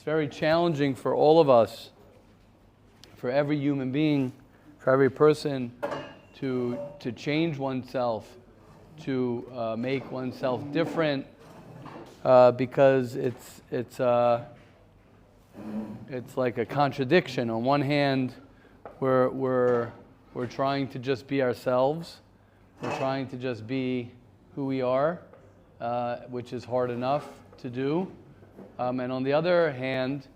very challenging for all of us, for every human being, for every person, to change oneself, to make oneself different, because it's like a contradiction. On one hand, we're trying to just be ourselves. We're trying to just be who we are, which is hard enough to do. And on the other hand,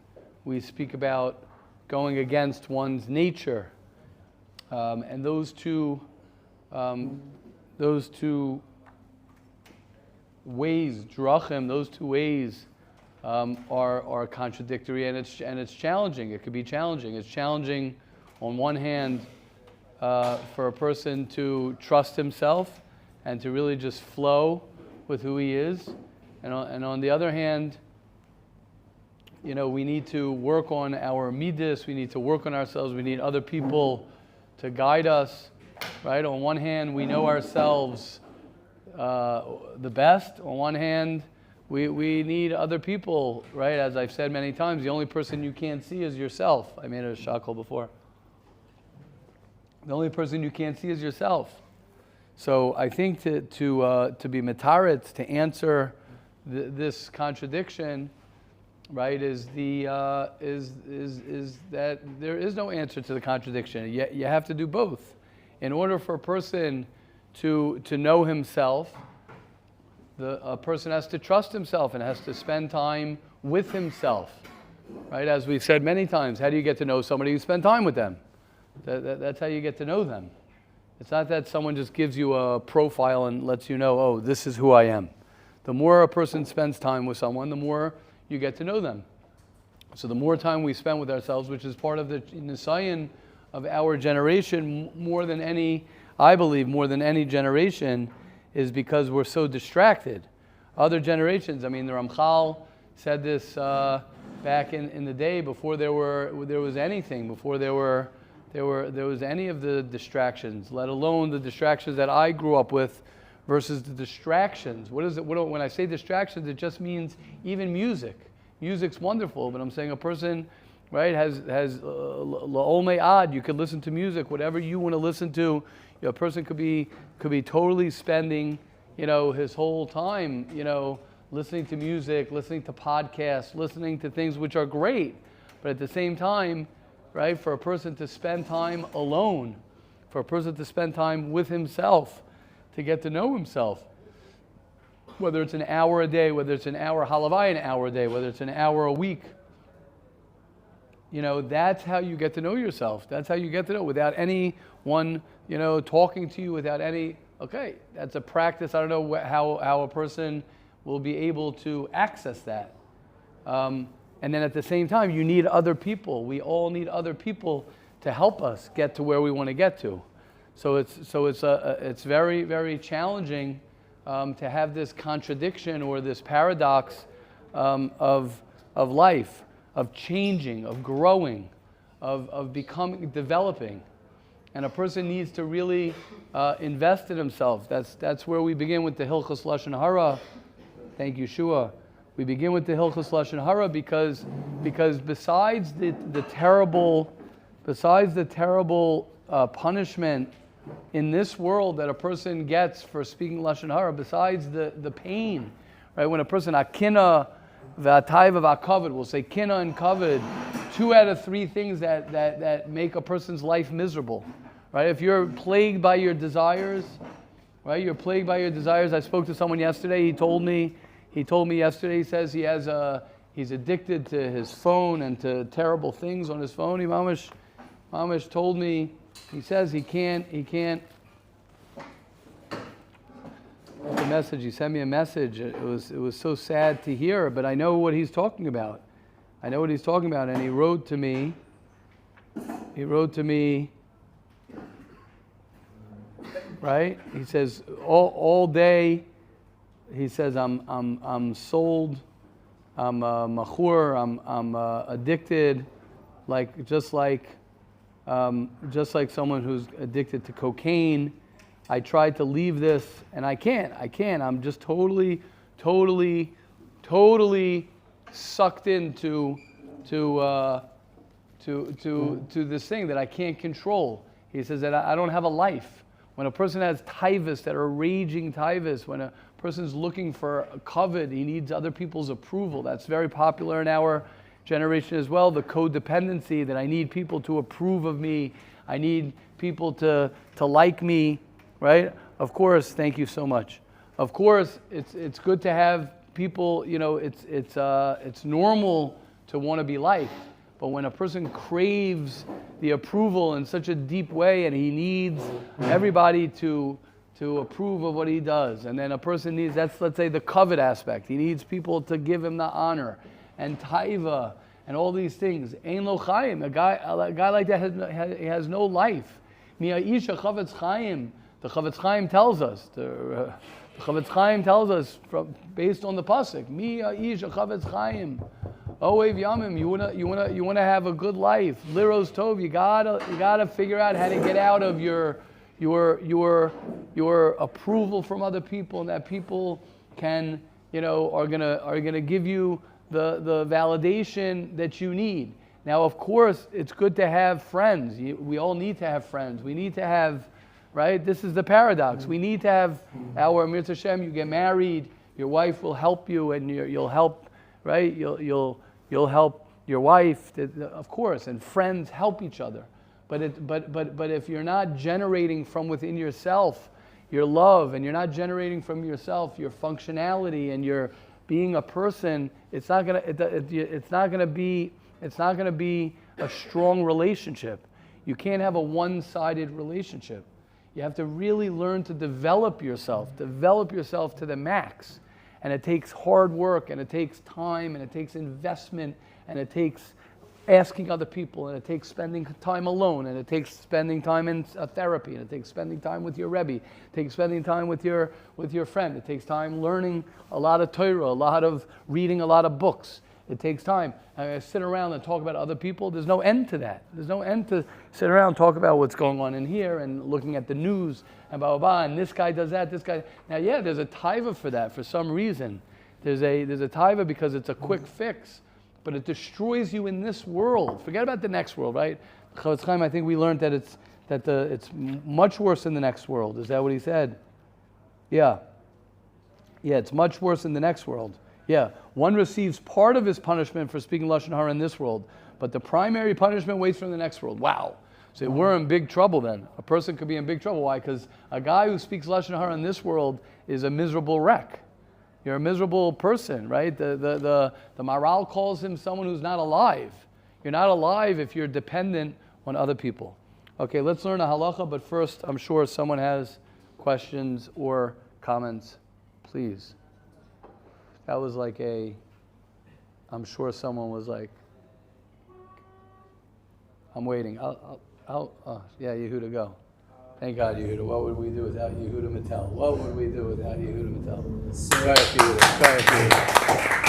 we speak about going against one's nature. And those two ways, drachim, those two ways are contradictory, and it's challenging. It could be challenging. It's challenging on one hand for a person to trust himself and to really just flow with who he is, and on the other hand, we need to work on our midas. We need to work on ourselves. We need other people to guide us. Right? On one hand, we know ourselves the best. On one hand, we need other people, right? As I've said many times, the only person you can't see is yourself. I made a shackle before. The only person you can't see is yourself. So I think to be metaretz, to answer this contradiction, right, is that there is no answer to the contradiction. You have to do both. In order for a person to know himself, a person has to trust himself and has to spend time with himself. Right? As we've said many times, how do you get to know somebody? You spend time with them. That's how you get to know them. It's not that someone just gives you a profile and lets you know, oh, this is who I am. The more a person spends time with someone, the more you get to know them. So the more time we spend with ourselves, which is part of the nisayon of our generation, more than any generation, is because we're so distracted. Other generations, the Ramchal said this back in the day, before there was anything, before there was any of the distractions, let alone the distractions that I grew up with versus the distractions. What is it? When I say distractions, it just means even music. Music's wonderful, but I'm saying a person, right, has la'ol me'ad. You could listen to music, whatever you want to listen to. A person could be totally spending, his whole time, listening to music, listening to podcasts, listening to things which are great. But at the same time, right, for a person to spend time alone, for a person to spend time with himself, to get to know himself, whether it's an hour a day, whether it's an hour halavai, an hour a day, whether it's an hour a week, that's how you get to know yourself. That's how you get to know, without anyone, talking to you, without any, okay, that's a practice. I don't know how a person will be able to access that. And then at the same time, you need other people. We all need other people to help us get to where we want to get to. So it's very, very challenging to have this contradiction or this paradox of life, of changing, of growing, of becoming, developing. And a person needs to really invest in himself. That's where we begin with the Hilchos LoshonHara. Thank you, Shua. We begin with the Hilchos LoshonHara because besides the terrible punishment in this world that a person gets for speaking LoshonHara, besides the pain, right? When a person akina v'atayva v'akavod, will say kina and kavod, 2 out of 3 things that make a person's life miserable, right? If you're plagued by your desires, right? You're plagued by your desires. I spoke to someone yesterday. He told me yesterday. He says he's addicted to his phone and to terrible things on his phone. He mamish told me. He says he can't. The message, he sent me a message. It was so sad to hear, but I know what he's talking about. And he wrote to me. Right? He says all day. He says I'm sold. I'm machur. I'm addicted, just like someone who's addicted to cocaine. I tried to leave this and I can't. I'm just totally sucked into to this thing that I can't control. He says that I don't have a life. When a person has taivas that are raging taivas, when a person's looking for a covet, he needs other people's approval. That's very popular in our generation as well. The codependency, that I need people to approve of me. I need people to like me, right? Of course, thank you so much. Of course, it's good to have people, it's normal to want to be liked. But when a person craves the approval in such a deep way, and he needs everybody to approve of what he does, and then a person needs, that's, let's say, the covet aspect. He needs people to give him the honor and taiva and all these things. Ein lo chaim. A guy like that has no life. Mi'a'isha chavetz chaim. The Chavetz Chaim tells us. The Chavetz Chaim tells us based on the pasuk. Mi'a'isha chavetz chaim. Oev Yamim, you wanna have a good life. Liros Tov, you gotta figure out how to get out of your approval from other people, and that people can, are gonna give you the validation that you need. Now, of course, it's good to have friends. We all need to have friends. We need to have, right? This is the paradox. We need to have our Mir Hashem. You get married, your wife will help you, and you'll help, right? You'll help your wife, of course, and friends help each other. But if you're not generating from within yourself your love, and you're not generating from yourself your functionality and your being a person, it's not gonna be a strong relationship. You can't have a one-sided relationship. You have to really learn to develop yourself to the max. And it takes hard work, and it takes time, and it takes investment, and it takes asking other people, and it takes spending time alone, and it takes spending time in therapy, and it takes spending time with your Rebbe, it takes spending time with your friend, it takes time learning a lot of Torah, a lot of reading a lot of books. It takes time. I sit around and talk about other people. There's no end to that. There's no end to sit around and talk about what's going on in here and looking at the news and blah, blah, blah, and this guy does that, this guy. Now, yeah, there's a taiva for that for some reason. There's a taiva because it's a quick fix, but it destroys you in this world. Forget about the next world, right? Chavetz Chaim, I think we learned that it's much worse in the next world. Is that what he said? Yeah. Yeah, it's much worse in the next world. Yeah, one receives part of his punishment for speaking LoshonHara in this world, but the primary punishment waits for the next world. Wow. So we're in big trouble then. A person could be in big trouble. Why? Because a guy who speaks LoshonHara in this world is a miserable wreck. You're a miserable person, right? The Maral calls him someone who's not alive. You're not alive if you're dependent on other people. Okay, let's learn a halacha, but first, I'm sure someone has questions or comments. Please. That was like I'm sure someone was like, I'm waiting. Yeah, Yehuda, go. Thank God, Yehuda. What would we do without Yehuda Mattel? What would we do without Yehuda Mattel? Go ahead, Yehuda.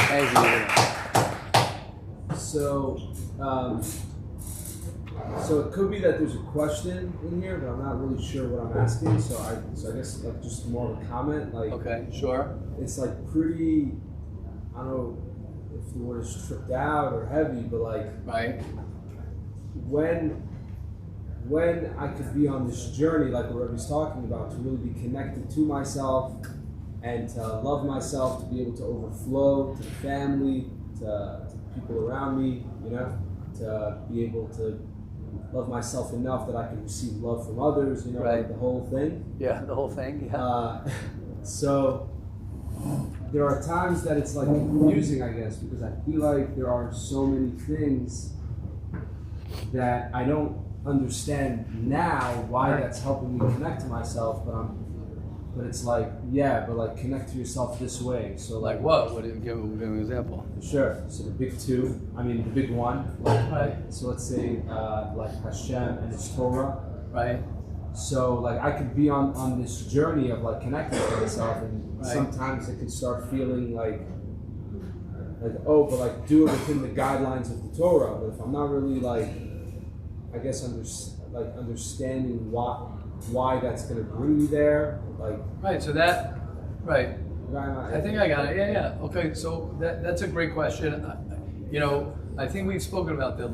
Thank you, Yehuda. So it could be that there's a question in here, but I'm not really sure what I'm asking. So I guess like just more of a comment. Like, okay, sure. It's like pretty, I don't know if the word is tripped out or heavy, but like, right. When I could be on this journey, like what Rabbi's talking about, to really be connected to myself and to love myself, to be able to overflow to the family, to people around me, to be able to love myself enough that I can receive love from others, right. Like the whole thing. Yeah, the whole thing, yeah. So there are times that it's like confusing, I guess, because I feel like there are so many things that I don't understand now why that's helping me connect to myself, but it's like, yeah, but like connect to yourself this way. So like what? What do you give an example? Sure. So the big the big one. Like, right. So let's say like Hashem and His Torah. Right. So like I could be on this journey of like connecting to myself, and right. Sometimes I can start feeling like oh, but like do it within the guidelines of the Torah. But if I'm not really like, I guess understanding why that's going to bring me there, like right. So that right. I think I got it. Yeah. Okay. So that's a great question. I think we've spoken about that.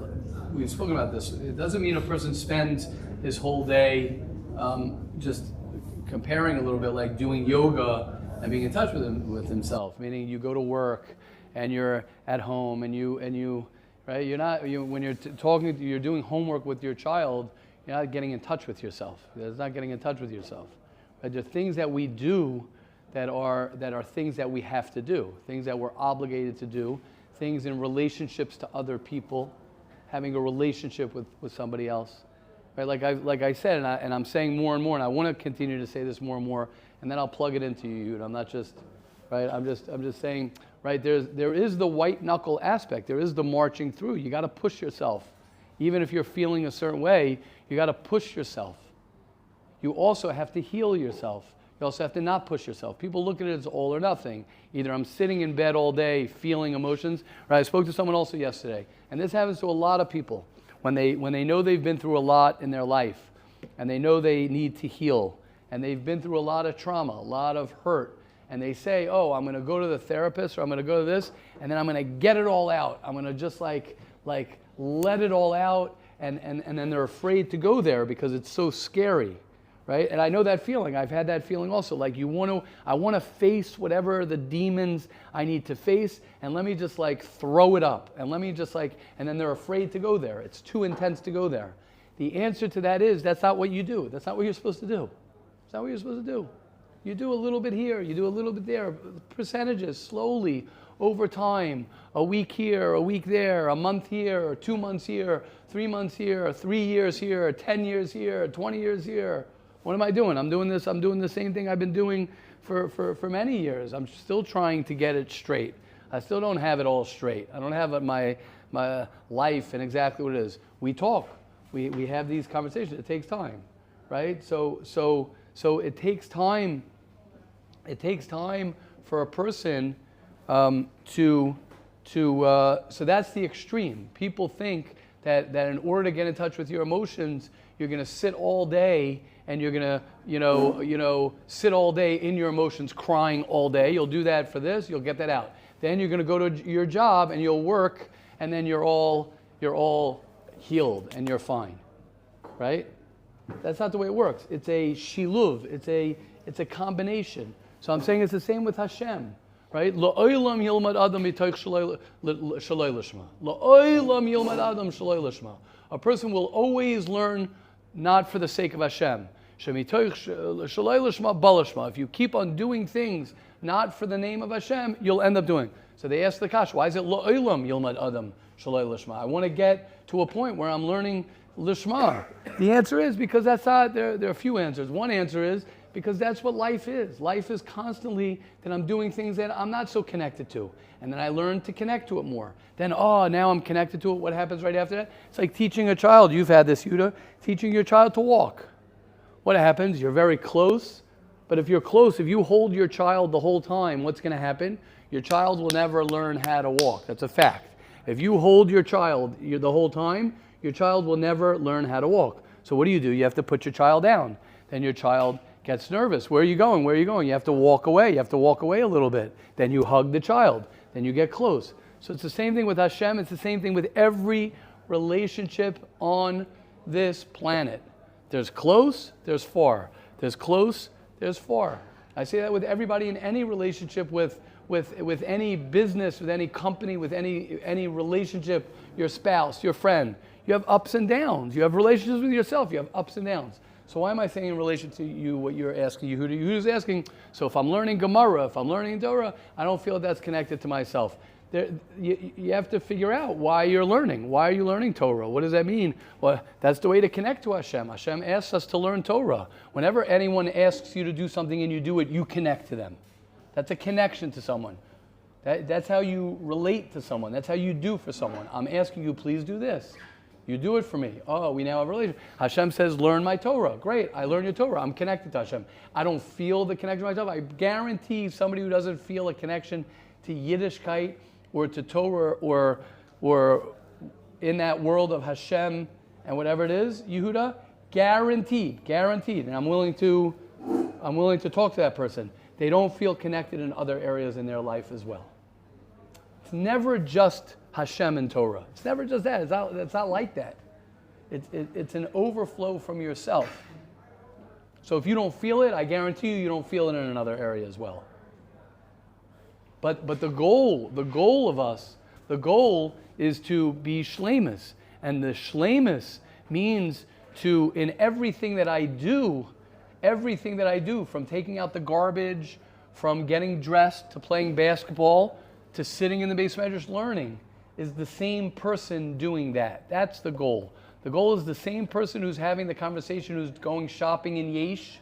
We've spoken about this. It doesn't mean a person spends his whole day just comparing a little bit, like doing yoga and being in touch with himself. Meaning, you go to work and you're at home and you right. When you're talking, you're doing homework with your child. You're not getting in touch with yourself. It's not getting in touch with yourself. Right? There are things that we do that are things that we have to do, things that we're obligated to do, things in relationships to other people, having a relationship with somebody else. Right? Like I said, and I'm saying more and more, and I want to continue to say this more and more, and then I'll plug it into you. And I'm not just, right? I'm just saying, right? There is the white knuckle aspect. There is the marching through. You got to push yourself, even if you're feeling a certain way. You got to push yourself. You also have to heal yourself. You also have to not push yourself. People look at it as all or nothing. Either I'm sitting in bed all day feeling emotions, right? I spoke to someone also yesterday, and this happens to a lot of people. When they know they've been through a lot in their life, and they know they need to heal, and they've been through a lot of trauma, a lot of hurt, and they say, oh, I'm going to go to the therapist, or I'm going to go to this, and then I'm going to get it all out. I'm going to just like let it all out, and then they're afraid to go there because it's so scary. Right? And I know that feeling. I've had that feeling also. Like I want to face whatever the demons I need to face, and let me just throw it up. And let me just and then they're afraid to go there. It's too intense to go there. The answer to that is, that's not what you do. That's not what you're supposed to do. That's not what you're supposed to do. You do a little bit here, you do a little bit there. Percentages, slowly, over time. A week here, a week there, a month here, or 2 months here, 3 months here, or 3 years here, or 10 years here, or 20 years here. What am I doing? I'm doing the same thing I've been doing for many years. I'm still trying to get it straight. I still don't have it all straight. I don't have my life and exactly what it is. We talk. We have these conversations. It takes time, right? So it takes time. It takes time for a person so that's the extreme. People think that in order to get in touch with your emotions, you're going to sit all day and you're going to, sit all day in your emotions, crying all day. You'll do that for this, you'll get that out. Then you're going to go to your job and you'll work, and then you're all healed and you're fine, right? That's not the way it works. It's a shiluv. It's a combination. So I'm saying it's the same with Hashem, right? La'olam yilmad adam mitoich shaloi lishma. La'olam yilmad adam shaloi lishma. A person will always learn not for the sake of Hashem. If you keep on doing things not for the name of Hashem, you'll end up doing. So they ask the Kash, why is it Lo'olam Yilmad Adam Shalai Lishma? I want to get to a point where I'm learning Lishma. The answer is because that's not, there are a few answers. One answer is because that's what life is. Life is constantly that I'm doing things that I'm not so connected to. And then I learn to connect to it more. Then, now I'm connected to it. What happens right after that? It's like teaching a child. You've had this, Yuda. Teaching your child to walk. What happens? You're very close. But if you're close, if you hold your child the whole time, what's going to happen? Your child will never learn how to walk. That's a fact. If you hold your child the whole time, your child will never learn how to walk. So what do? You have to put your child down. Then your child gets nervous. Where are you going? Where are you going? You have to walk away. You have to walk away a little bit. Then you hug the child. Then you get close. So it's the same thing with Hashem. It's the same thing with every relationship on this planet. There's close, there's far. There's close, there's far. I say that with everybody in any relationship, with any business, with any company, with any relationship, your spouse, your friend. You have ups and downs. You have relationships with yourself. You have ups and downs. So why am I saying in relation to you what you're asking? Yehuda's asking, so if I'm learning Gemara, if I'm learning Torah, I don't feel that's connected to myself. You have to figure out why you're learning. Why are you learning Torah? What does that mean? Well, that's the way to connect to Hashem. Hashem asks us to learn Torah. Whenever anyone asks you to do something and you do it, you connect to them. That's a connection to someone. That's how you relate to someone. That's how you do for someone. I'm asking you, please do this. You do it for me. Oh, we now have a relationship. Hashem says, learn my Torah. Great, I learn your Torah. I'm connected to Hashem. I don't feel the connection to myself. I guarantee somebody who doesn't feel a connection to Yiddishkeit or to Torah or in that world of Hashem and whatever it is, Yehuda, guaranteed. And I'm willing to talk to that person. They don't feel connected in other areas in their life as well. It's never just Hashem in Torah. It's never just that. It's not like that. It's an overflow from yourself. So if you don't feel it, I guarantee you don't feel it in another area as well. But the goal is to be shleimus. And the shleimus means to, in everything that I do, from taking out the garbage, from getting dressed, to playing basketball, to sitting in the base medrash learning, is the same person doing that. That's the goal. The goal is the same person who's having the conversation, who's going shopping in Yesh,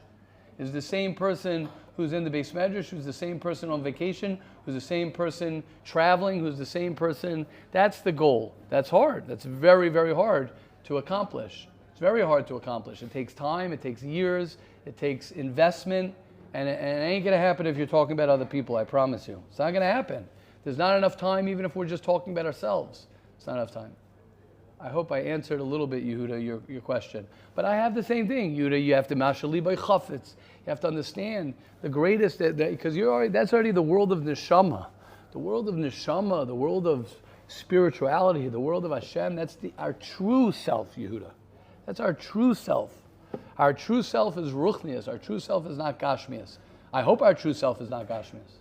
is the same person who's in the base medrash, who's the same person on vacation, who's the same person traveling, who's the same person. That's the goal. That's hard. That's very, very hard to accomplish. It's very hard to accomplish. It takes time, it takes years, it takes investment, and it ain't going to happen if you're talking about other people, I promise you. It's not going to happen. There's not enough time, even if we're just talking about ourselves. It's not enough time. I hope I answered a little bit, Yehuda, your question. But I have the same thing, Yehuda. You have to mashali by chafetz. You have to understand the greatest, because that's already the world of neshama. The world of neshama, the world of spirituality, the world of Hashem, that's our true self, Yehuda. That's our true self. Our true self is ruchnius. Our true self is not gashmias. I hope our true self is not gashmias.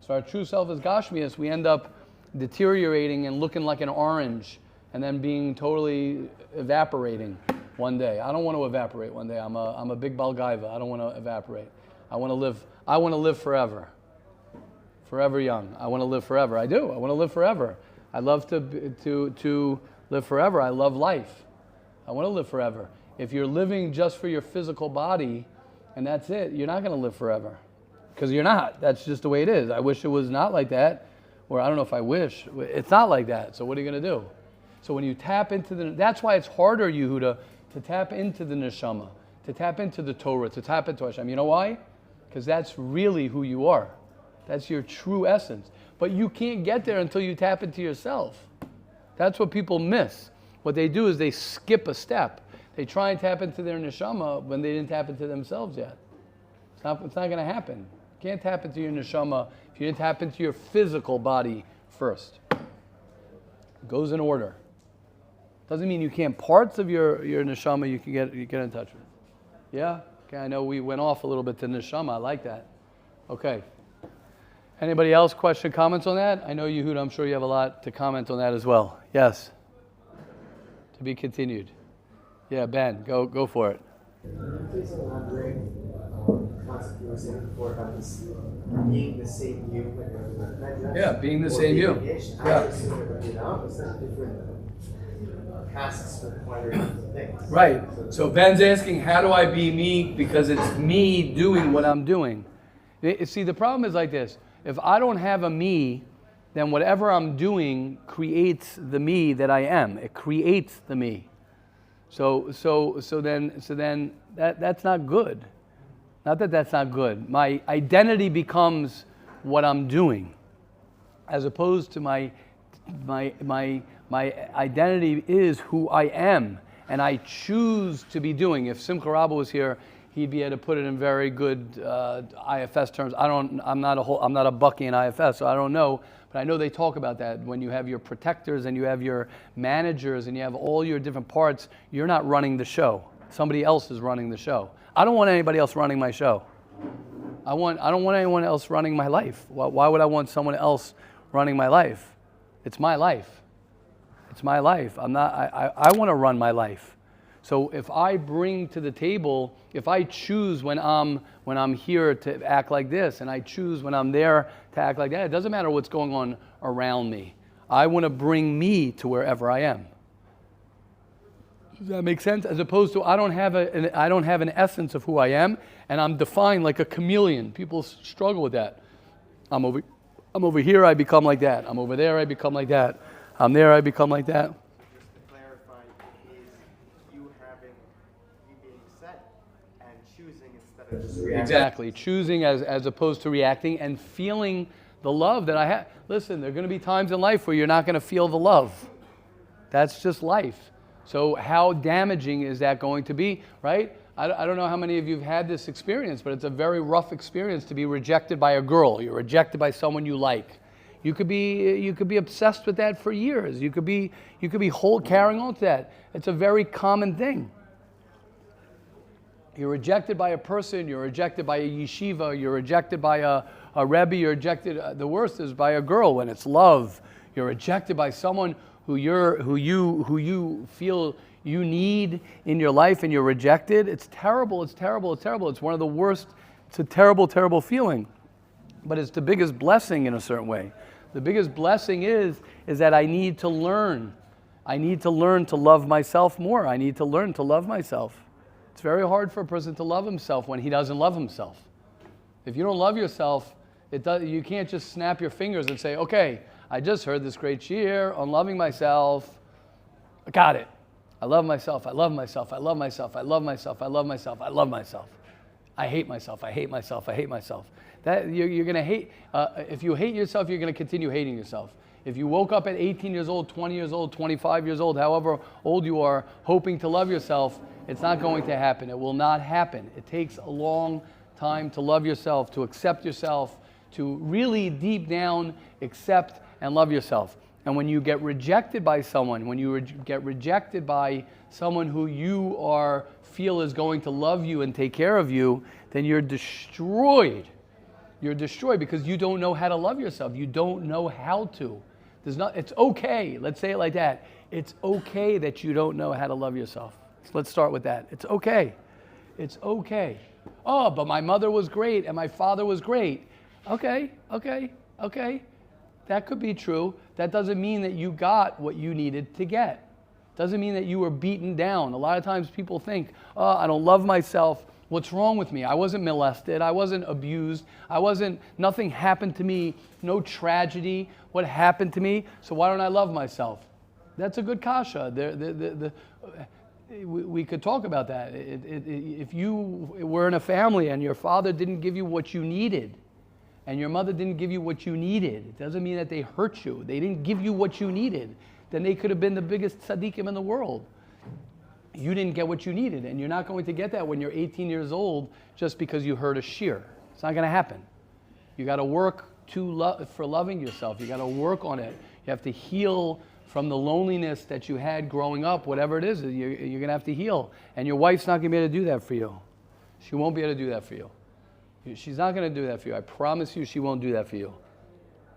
So our true self is gashmias. We end up deteriorating and looking like an orange and then being totally evaporating one day. I don't want to evaporate one day. I'm a big balgaiva. I don't want to evaporate. I want to live forever. Forever young. I want to live forever. I do. I want to live forever. I love to live forever. I love life. I want to live forever. If you're living just for your physical body and that's it, you're not going to live forever. Because you're not. That's just the way it is. I wish it was not like that. Or I don't know if I wish. It's not like that. So what are you going to do? So when you tap into that's why it's harder, Yehuda, to tap into the neshama, to tap into the Torah, to tap into Hashem. You know why? Because that's really who you are. That's your true essence. But you can't get there until you tap into yourself. That's what people miss. What they do is they skip a step. They try and tap into their neshama when they didn't tap into themselves yet. It's not going to happen. You can't tap into your neshama if you didn't tap into your physical body first. It goes in order. Doesn't mean you can't. Parts of your neshama you can get in touch with. Yeah? Okay, I know we went off a little bit to neshama. I like that. Okay. Anybody else question, comments on that? I know Yehuda, I'm sure you have a lot to comment on that as well. Yes? To be continued. Yeah, Ben, go for it. Please elaborate on the concept you were saying before about this being the same you. Yeah, being the same you. Yeah. Different tasks require different things. Right. So Ben's asking, how do I be me? Because it's me doing what I'm doing. See, the problem is like this. If I don't have a me, then whatever I'm doing creates the me that I am. It creates the me. So then that's not good. Not that that's not good. My identity becomes what I'm doing, as opposed to my identity is who I am, and I choose to be doing. If Simcha Rabba was here, he'd be able to put it in very good IFS terms. I'm not a Bucky in IFS, so I don't know. But I know they talk about that. When you have your protectors and you have your managers and you have all your different parts, you're not running the show. Somebody else is running the show. I don't want anybody else running my show. I don't want anyone else running my life. Why would I want someone else running my life? It's my life. It's my life. I want to run my life. So if I bring to the table, if I choose when I'm here to act like this, and I choose when I'm there to act like that, it doesn't matter what's going on around me. I want to bring me to wherever I am. Does that make sense? As opposed to I don't have an essence of who I am, and I'm defined like a chameleon. People struggle with that. I'm over here, I become like that. I'm over there, I become like that. I'm there, I become like that. Just to clarify, is you being set and choosing instead of just reacting? Exactly. Choosing as opposed to reacting and feeling the love that I have. Listen, there are going to be times in life where you're not going to feel the love. That's just life. So how damaging is that going to be, right? I don't know how many of you have had this experience, but it's a very rough experience to be rejected by a girl. You're rejected by someone you like. You could be obsessed with that for years. You could be carrying on to that. It's a very common thing. You're rejected by a person, you're rejected by a yeshiva, you're rejected by a rebbe, you're rejected, the worst is by a girl when it's love. You're rejected by someone who you feel you need in your life, and you're rejected. It's terrible, it's terrible, it's terrible. It's one of the worst, it's a terrible, terrible feeling. But it's the biggest blessing in a certain way. The biggest blessing is that I need to learn. I need to learn to love myself more. I need to learn to love myself. It's very hard for a person to love himself when he doesn't love himself. If you don't love yourself, you can't just snap your fingers and say, okay, I just heard this great shiur on loving myself. I got it. I love myself, I love myself, I love myself, I love myself, I love myself, I love myself. I hate myself, I hate myself, I hate myself. That you're going to hate, if you hate yourself, you're going to continue hating yourself. If you woke up at 18 years old, 20 years old, 25 years old, however old you are, hoping to love yourself, it's not going to happen. It will not happen. It takes a long time to love yourself, to accept yourself, to really deep down accept and love yourself. And when you get rejected by someone, when you get rejected by someone who you feel is going to love you and take care of you, then you're destroyed. You're destroyed because you don't know how to love yourself. You don't know how to. It's okay. Let's say it like that. It's okay that you don't know how to love yourself. So let's start with that. It's okay. It's okay. Oh, but my mother was great and my father was great. Okay. That could be true. That doesn't mean that you got what you needed to get. Doesn't mean that you were beaten down. A lot of times people think, oh, I don't love myself. What's wrong with me? I wasn't molested. I wasn't abused. Nothing happened to me. No tragedy. What happened to me? So why don't I love myself? That's a good kasha. We could talk about that. If you were in a family and your father didn't give you what you needed, and your mother didn't give you what you needed, it doesn't mean that they hurt you. They didn't give you what you needed. Then they could have been the biggest tzaddikim in the world. You didn't get what you needed, and you're not going to get that when you're 18 years old just because you heard a shiur. It's not going to happen. You got to work for loving yourself. You got to work on it. You have to heal from the loneliness that you had growing up, whatever it is. You're going to have to heal, and your wife's not going to be able to do that for you. She won't be able to do that for you. She's not going to do that for you. I promise you she won't do that for you.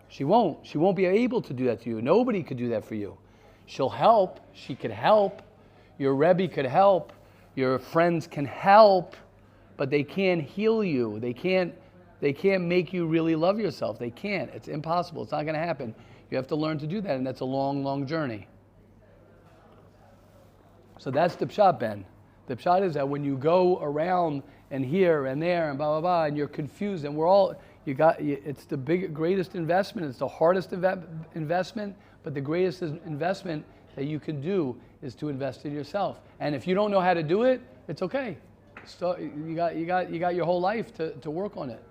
She won't. She won't be able to do that to you. Nobody could do that for you. She'll help. She could help. Your Rebbe could help. Your friends can help. But they can't heal you. They can't make you really love yourself. They can't. It's impossible. It's not going to happen. You have to learn to do that, and that's a long, long journey. So that's the pshat, Ben. The pshat is that when you go around and here and there and blah, blah, blah, and you're confused, and it's the greatest investment, it's the hardest investment, but the greatest investment that you can do is to invest in yourself. And if you don't know how to do it, it's okay. So you got your whole life to work on it,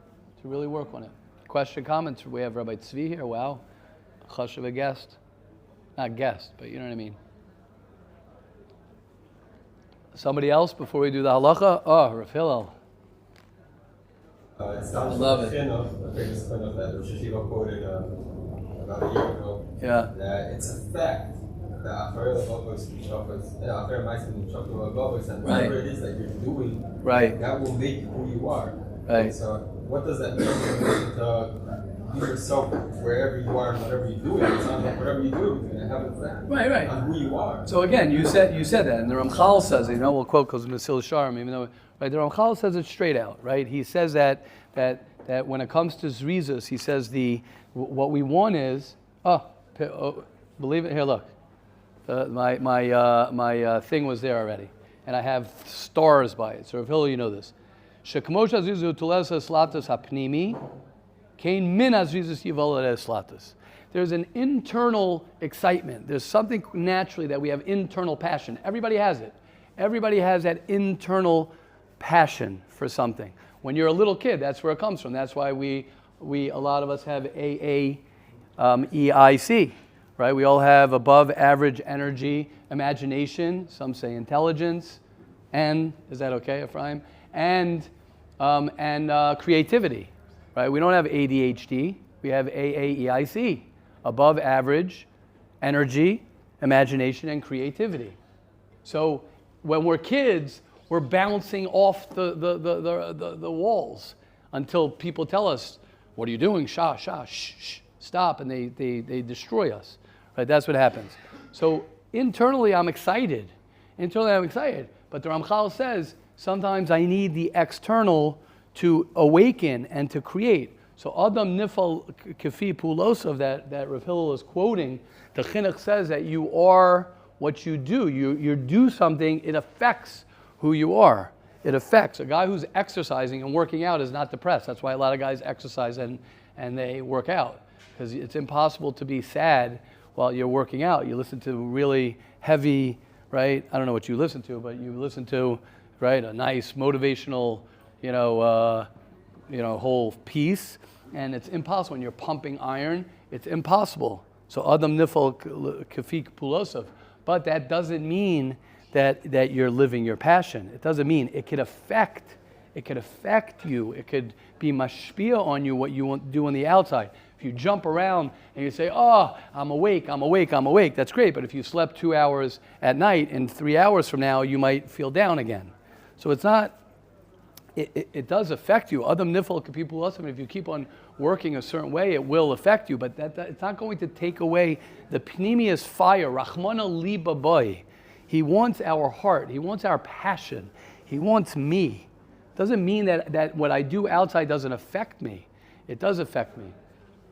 to really work on it. Question, comments? We have Rabbi Tzvi here. Wow. Chush of a guest. Not guest, but you know what I mean. Somebody else before we do the halacha? Oh, Rav Hillel. It sounds love like a famous chinuch that Rosh Hashiva quoted about a year ago. Yeah. That it's a fact that after whatever it is that you're doing, right, that will make who you are. Right. So what does that mean? To be yourself wherever you are and whatever you're doing. It sounds like whatever you do, you're going to have an effect right. on who you are. So again, you said that, and the Ramchal says it. We'll quote because Mesil Sharm, even though right, the Ramchal says it straight out. Right, he says that when it comes to zrizus, he says what we want is believe it. Here, look, my thing was there already, and I have stars by it. So Rav Hillel, you know this. Shekmosh azizu tulesa slatus hapnimi. There's an internal excitement. There's something naturally that we have internal passion. Everybody has it. Everybody has that internal passion for something. When you're a little kid, that's where it comes from. That's why a lot of us have AAEIC, right? We all have above average energy, imagination, some say intelligence, and, is that okay, Ephraim? And creativity. Right? We don't have ADHD, we have AAEIC. above average energy, imagination, and creativity. So when we're kids, we're bouncing off the walls until people tell us, what are you doing? Shh, stop, and they destroy us. Right? That's what happens. So internally, I'm excited. But the Ramchal says, sometimes I need the external to awaken and to create. So Adam Nifal Kefi Pulosov that Rav Hillel is quoting, the Chinuch says that you are what you do. You do something, it affects who you are. It affects. A guy who's exercising and working out is not depressed. That's why a lot of guys exercise and they work out. Because it's impossible to be sad while you're working out. You listen to really heavy, right? I don't know what you listen to, but you listen to, right, a nice motivational, whole piece. And it's impossible when you're pumping iron. It's impossible. So Adam Nifal Kafik Pulosov. But that doesn't mean that you're living your passion. It doesn't mean it could affect you. It could be mashpia on you what you want to do on the outside. If you jump around and you say, oh, I'm awake, that's great. But if you slept 2 hours at night and 3 hours from now, you might feel down again. So it's not, it does affect you. Adam nifal people listen. If you keep on working a certain way, it will affect you. But it's not going to take away the pnimius fire. Rachmana liba boy. He wants our heart. He wants our passion. He wants me. Doesn't mean that what I do outside doesn't affect me. It does affect me.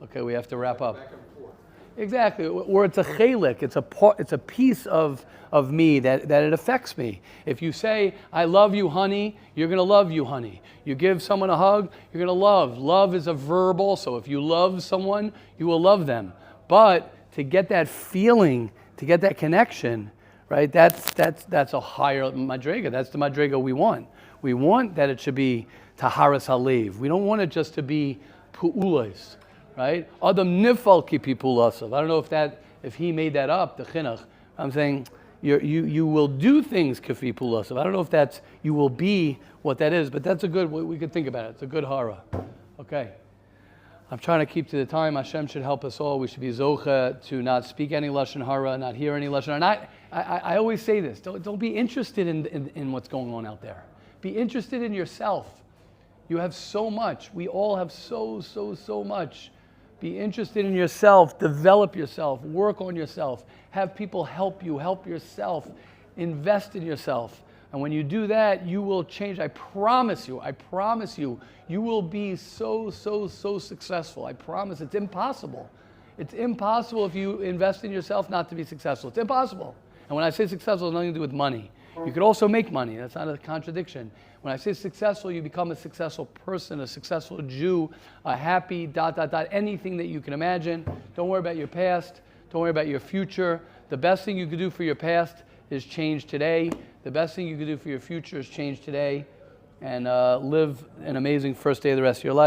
Okay, we have to wrap up. Back and forth. Exactly, or it's a chelik, it's a piece of me that it affects me. If you say, I love you, honey, you're going to love you, honey. You give someone a hug, you're going to love. Love is a verb also. If you love someone, you will love them. But to get that feeling, to get that connection, right, that's a higher madrega. That's the madrega we want. We want that it should be taharas halev. We don't want it just to be pu'ulas. Right? Adam nifal kipi pulasav. I don't know if he made that up, the chinuch. I'm saying you will do things kifi pulasav. I don't know if that's you will be what that is, but that's a good. We could think about it. It's a good hara. Okay. I'm trying to keep to the time. Hashem should help us all. We should be zocha to not speak any LoshonHara, not hear any LoshonHara. I always say this. Don't be interested in what's going on out there. Be interested in yourself. You have so much. We all have so much. Be interested in yourself, develop yourself, work on yourself, have people help you, help yourself, invest in yourself. And when you do that, you will change. I promise you, you will be so successful. I promise. It's impossible. It's impossible if you invest in yourself not to be successful. It's impossible. And when I say successful, it has nothing to do with money. You could also make money. That's not a contradiction. When I say successful, you become a successful person, a successful Jew, a happy, anything that you can imagine. Don't worry about your past. Don't worry about your future. The best thing you could do for your past is change today. The best thing you could do for your future is change today and live an amazing first day of the rest of your life.